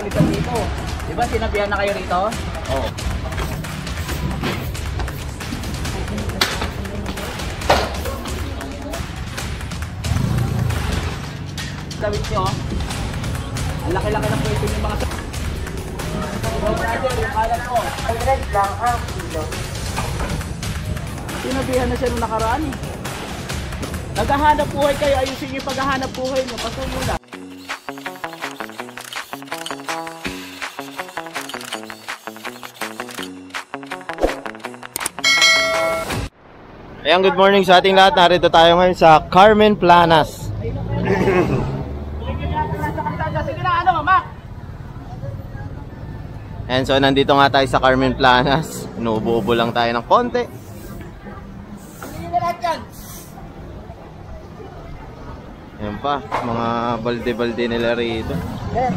kapulisan dito. Di ba sinabihan na kayo rito? Oo. Gawin nyo, ang laki-laki ng pwede yung mga brother, yung kalat ko. Red lang ang kilo. Sinabihan na siya nung nakaraan eh. Naghahanap buhay kayo, ayusin yung paghahanap buhay nyo, paso muna. Ayan, good morning sa ating lahat. Narito tayo ngayon sa Carmen Planas. And so nandito nga tayo sa Carmen Planas. Inuubo-ubo lang tayo ng konti. Ayan pa, mga balde-balde nila rito. Ayan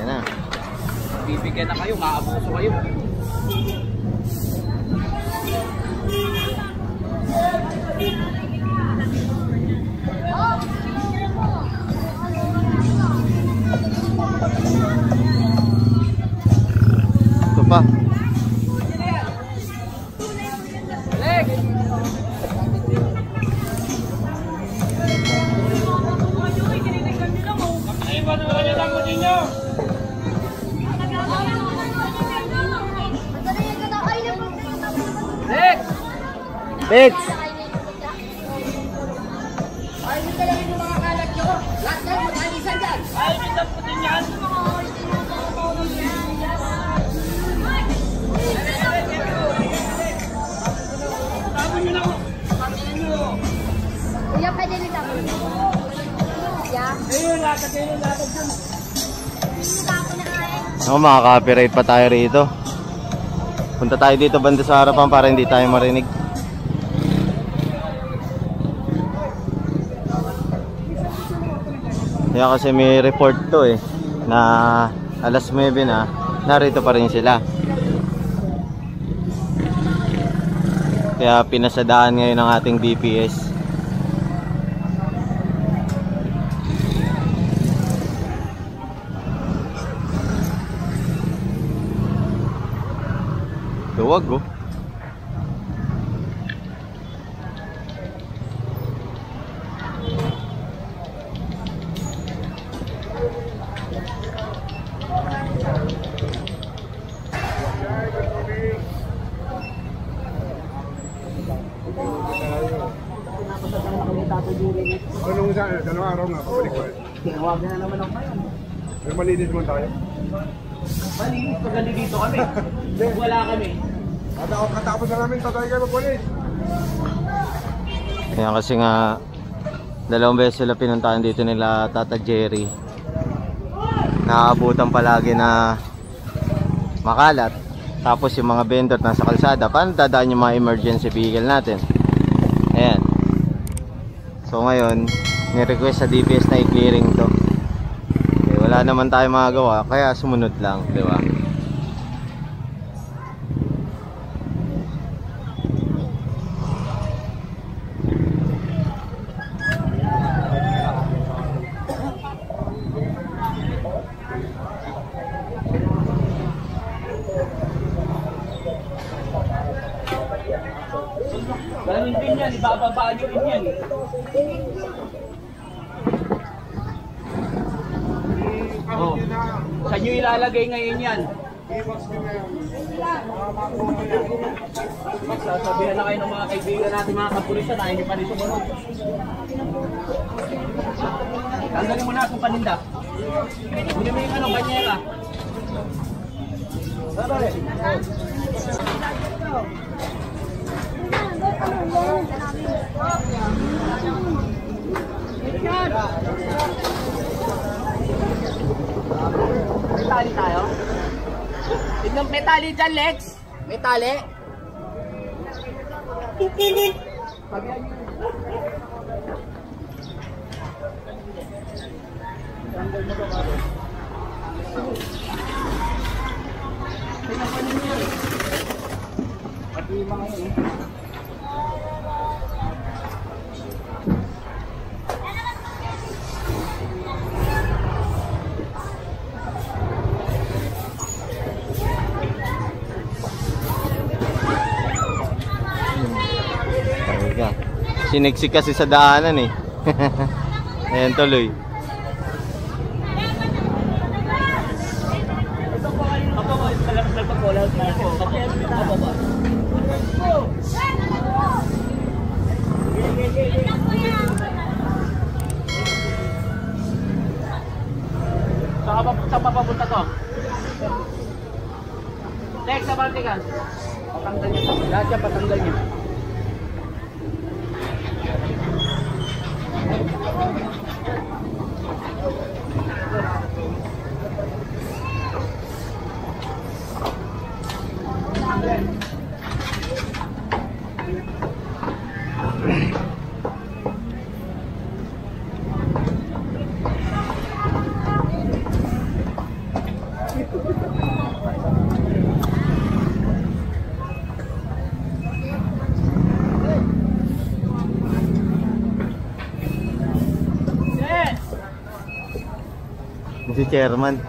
na. Bibigyan na kayo, maabuso kayo. Ito pa. Lex! Ay, hindi lang yung mga kalat nyo. Lahat kayo mag-alisan dyan. Ay, hindi po din yan. Tapon nyo na ko. Tapon nyo. Kuya, pwede nyo tapon. Yeah. Ayun, latag dyan. Ako, makaka-copyright pa tayo rito. Punta tayo dito banda sa harapan para hindi tayo marinig. Kaya kasi may report to eh na alas 9 na, narito pa rin sila. Kaya pinasadaan ngayon ng ating DPS. Duwag oh. Anong isa? Dalawang araw na, pabalik ko eh. Tinawagan na naman ako ngayon. Pero malinis mo tayo. Malinis pag dito kami. Wala kami. Katapos na namin, tatay kayo magpulis. Kaya kasi nga dalawang beses sila pinuntahan dito nila Tata Jerry. Nakaabutan palagi na makalat. Tapos yung mga vendor nasa kalsada, paano dadaan yung mga emergency vehicle natin? Ayan. So ngayon, ni-request sa DPS na i-clearing to. Okay, wala naman tayo magagawa, kaya sumunod lang, di ba? Ganun din yan, ibababa nyo rin yan. Oh. Saan nyo ilalagay ngayon yan? Sasabihan na kayo ng mga kaibigan natin, mga kapulisan, ayaw nyo pa rin sumunod. Tanggalin mo na itong paninda. Hindi mo yung ano, banyera. Sabi. May tali tayo? Tignan, may tali dyan, Lex. May tali. Pati yung mga yun. Teka. Siniksik kasi sa daanan eh. Ayan tuloy. Saan papapunta to? Next, sa Baltican. Patanggal niya to. Lahat yan patanggal niya. Si chairman.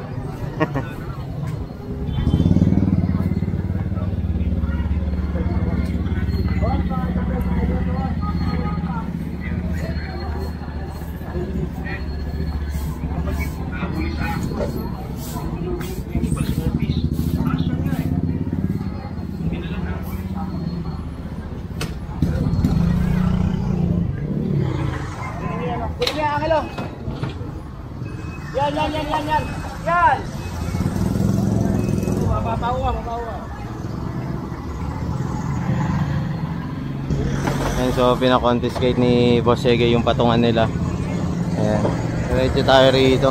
Yan! Mapapawa. Ayan, so pinakonfiscate ni Boss Sege yung patungan nila. Ayan. Diretso tayo rito.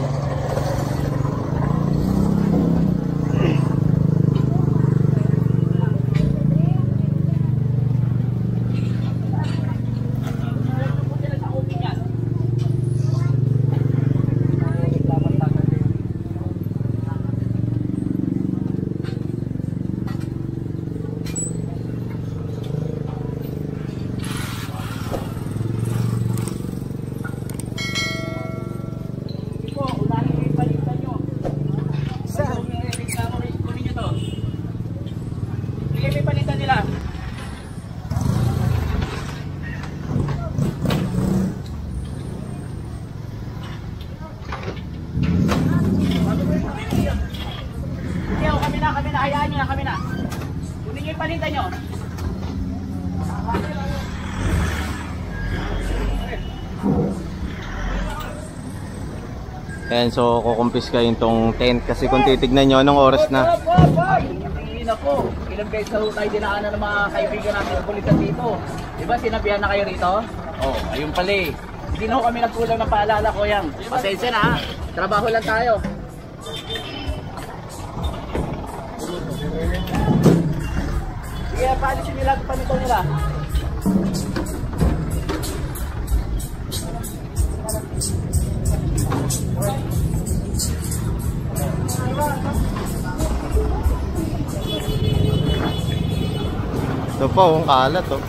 Kami na. Kunin niyo yung paninda niyo. Ayan, so kukumpiskahin tong tent kasi kung titignan nyo anong oras na. Tingin ako, ilang guys na tayo dinaanan ng mga kaibigan natin ng pulisan dito. Diba sinabihan na kayo rito? Oh, ayun pala eh. Hindi na kami nagkulang ng paalala ko yan. Pasensya na ha, trabaho lang tayo. Sige, paalisin nila at panito nila. Ito pa, ang kalat oh.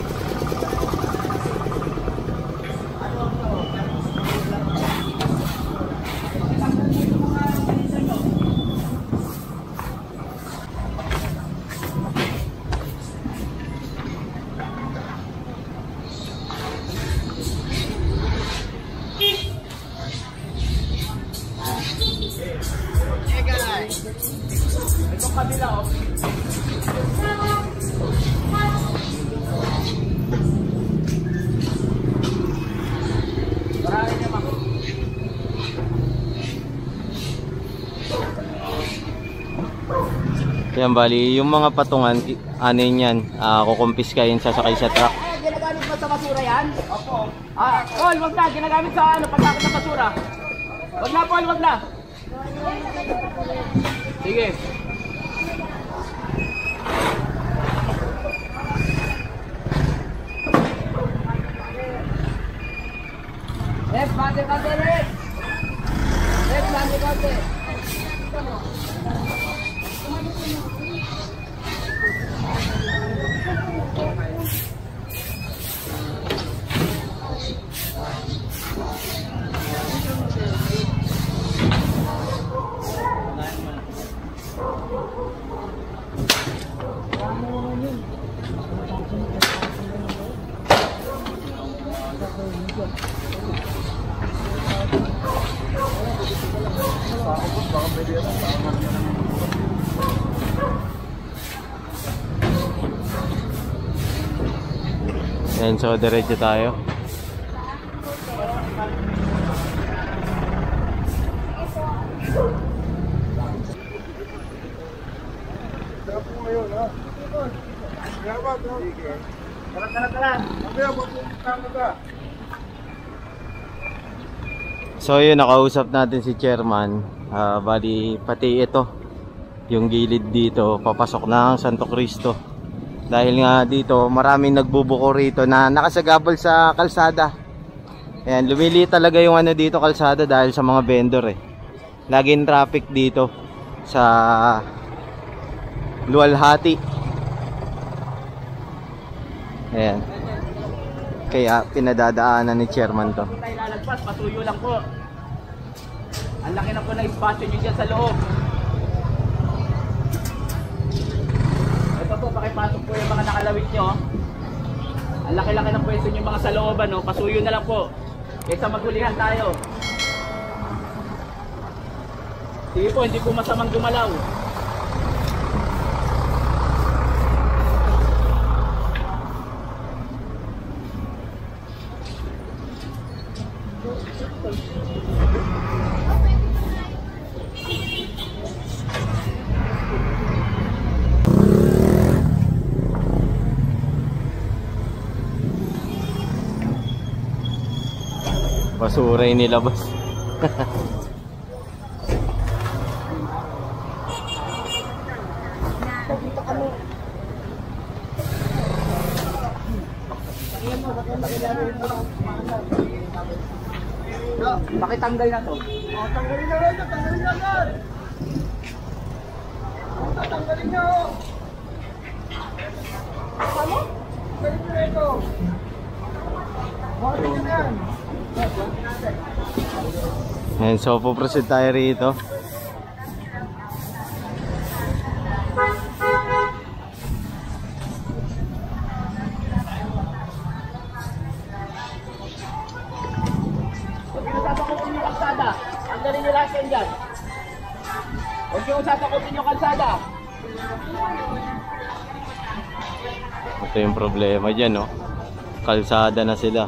Itong kabila oh. Marami naman. Yan bali, yung mga patungan, ano yan, kukumpiskahin sasakay sa truck. Ginagamit mo sa basura yan? Opo. Paul, wag na. Ginagamit sa ano, pagkakit ng basura. Wag na, Paul, wag na. Sige. Left, bante, left. Left, bante. Ayan, so diretso tayo. Sarap po ngayon, ha? Salamat, ha? Sige. Tara. Mamaya, magpupunta ka. So yun, nakausap natin si Chairman. Bali, pati ito, yung gilid dito, papasok na ang Santo Cristo. Dahil nga dito, maraming nagbubuko rito na nakasagabal sa kalsada. Ayan, lumili talaga yung ano dito kalsada dahil sa mga vendor eh. Laging traffic dito sa Luwalhati. Ayan. Kaya pinadadaanan ni Chairman to. Tayo lalagpas, patuyo lang po. Ang laki na po na espasyo nyo dyan sa loob. Ito po, pakipasok po yung mga nakalawit nyo. Ang laki-laki ng pwesto nyo mga sa looban, no? Pasuyo na lang po. Kaysa maghulihan tayo. Sige po, hindi po masamang gumalaw. Basura yung nilabas. Pakitanggal na to. Tanggalin na rin, tanggalin na yan! Tanggalin nyo! Ano? Tanggalin nyo ito! Bakit nyo na yan? Ayan, so puproceed tayo rito. Huwag yung sasakutin yung kalsada. Tanggalin nyo lahat yan dyan. Huwag yung sasakutin yung kalsada. Ito yung problema dyan, no? Kalsada na sila.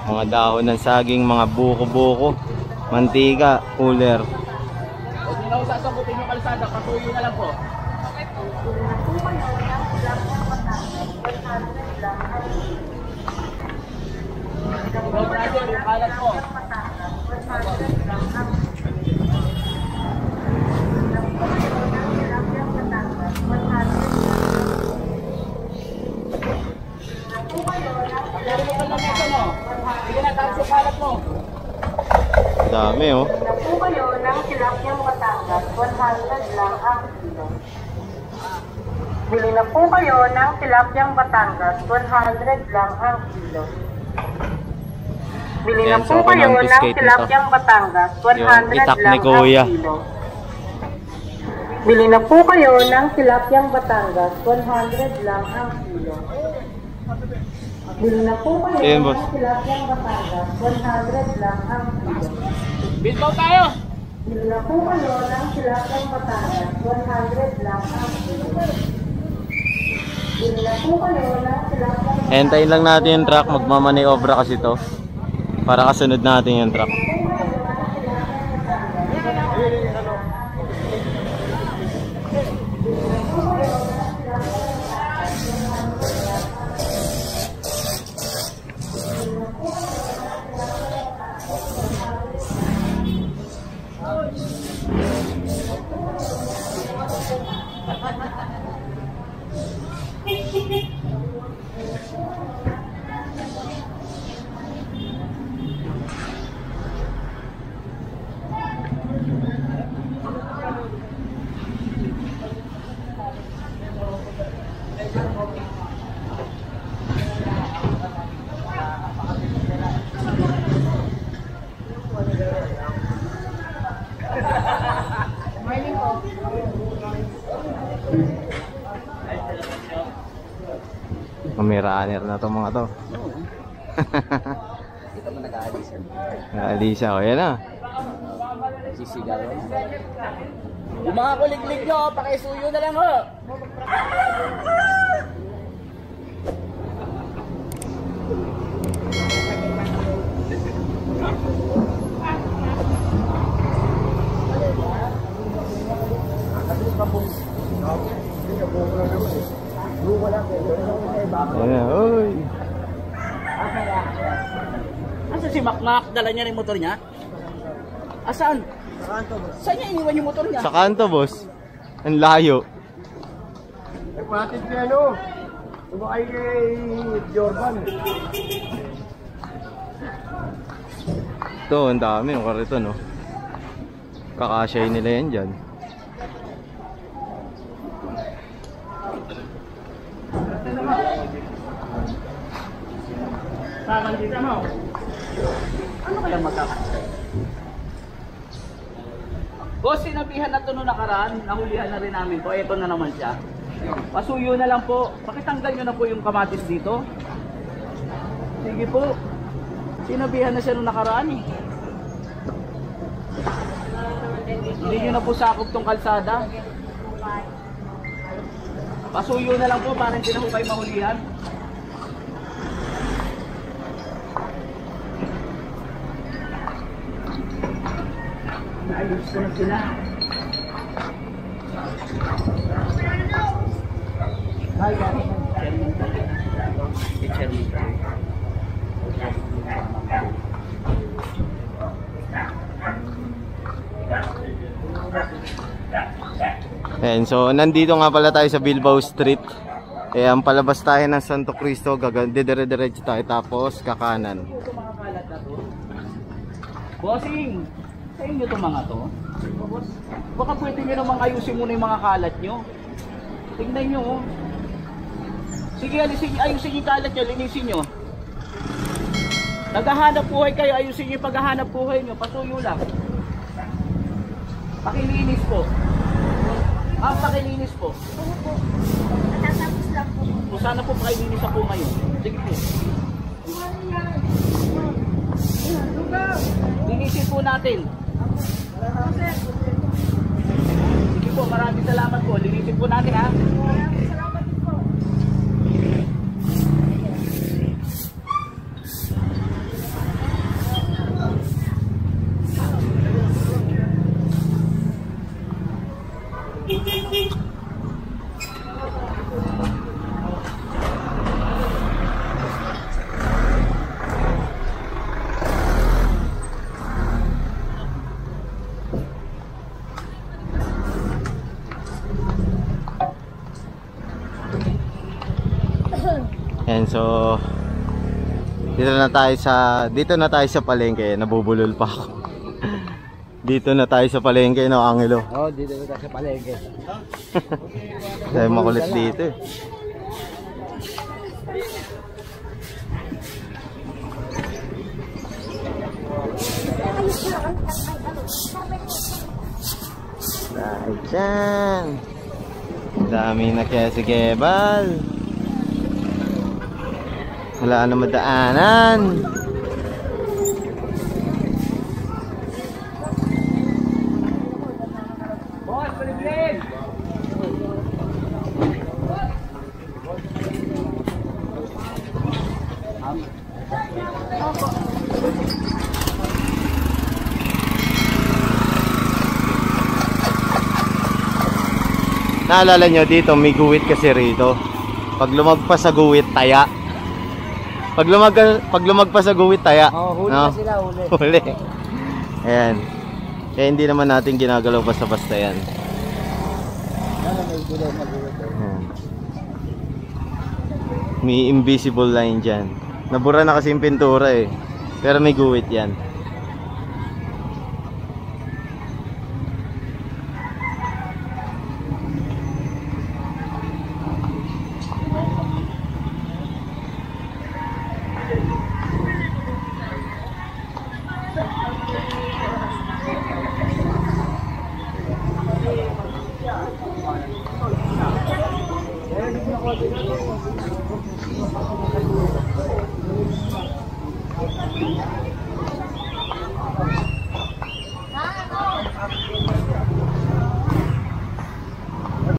Mga dahon ng saging, mga buko-buko, mantika, cooler. Huwag nyo na sasakutin yung kalsada. Patuyo na lang po. Ikaw, brother, yung kalat mo. Pagkari mo pa lang ito, no? Sige na, tapos yung kalat mo. Dami, oh. Po kayo ng tilapiyang Batangas, 100 lang ang kilo. Bili na po kayo ng tilapiyang Batangas, 100 lang ang kilo. Bili na Yan, po so kayo ng ng biscuit tilapiyang Batangas, 100 Yung itak lang ni Kuya. ang kilo. Bili na po kayo ng tilapiyang Batangas, 100 lang ang kilo. Bili na po kayo Ayan, boss. ng tilapiyang Batangas, 100 lang ang kilo. Bilbao tayo! Bili na po kayo ng tilapiyang Batangas, 100 lang ang kilo. Bili na po kayo ng tilapiyang Hintayin lang natin yung truck, magmamaniobra kasi to. Para kasunod natin yung truck. May runner na to mga to. Oo. Kita mo nag-aalis. Alisa ko, yan ah. Sisigaw. Yung mga kuliglig nyo, pakisuyo na lang ho. Ayan, oy. Asa si Makmak? Dala niya rin motor niya? Asan? Saan niya iniwan yung motor niya? Sa kanto, boss. Ang layo. Ay, patid niya, no? Tumakay kay Jordan. Ito, ang dami yung karito, no? Kakasya nila yan dyan. Nakakandita mo. Ano kaya magkakasya? Boss, sinabihan na ito nung nakaraan, nahulihan na rin namin to. Ito na naman siya. Pasuyo na lang po. Pakitanggal nyo na po yung kamatis dito. Sige po. Sinabihan na siya nung nakaraan eh. Hindi nyo na po sakop tong kalsada. Pasuyo na lang po para hindi na po kayo mahulihan. Naayos ko na sila. Hi, guys. Ayan, so nandito nga pala tayo sa Bilbao Street. Ayan, palabas tayo ng Santo Cristo, dire-diretso tayo tapos kakanan. Ito mga kalat na to. Bossing, sa inyo itong mga to. Baka pwede nyo namang ayusin muna yung mga kalat nyo. Tingnan nyo. Oh. Sige, ayusin yung kalat nyo, linisin nyo. Naghahanap buhay kayo, ayusin yung paghahanap buhay nyo. Pasuyo lang. Pakilinis po. Pakilinis po. Natatapos lang po. Kung sana po pakilinis ako ngayon. Sige po. Linisin po natin. Sige po, maraming salamat po. Linisin po natin ha. Maraming salamat po. Ayan, so dito na tayo sa palengke. Nabubulol pa ako. Dito na tayo sa palengke, no, Angelo. Oo, dito na tayo sa palengke. Dahil makulit dito eh. Dahil dyan. Dami na kaya si Gebal. Wala na madaanan. Boss, paliblin! Naalala nyo dito, may guwit kasi rito. Pag lumagpas sa guwit, taya. Pag lumagpas sa guwit, taya. Huli no? na sila, huli. Huli. Ayan. Kaya hindi naman natin ginagalaw basta-basta yan. Ayan. May invisible line dyan. Nabura na kasi yung pintura eh. Pero may guwit yan.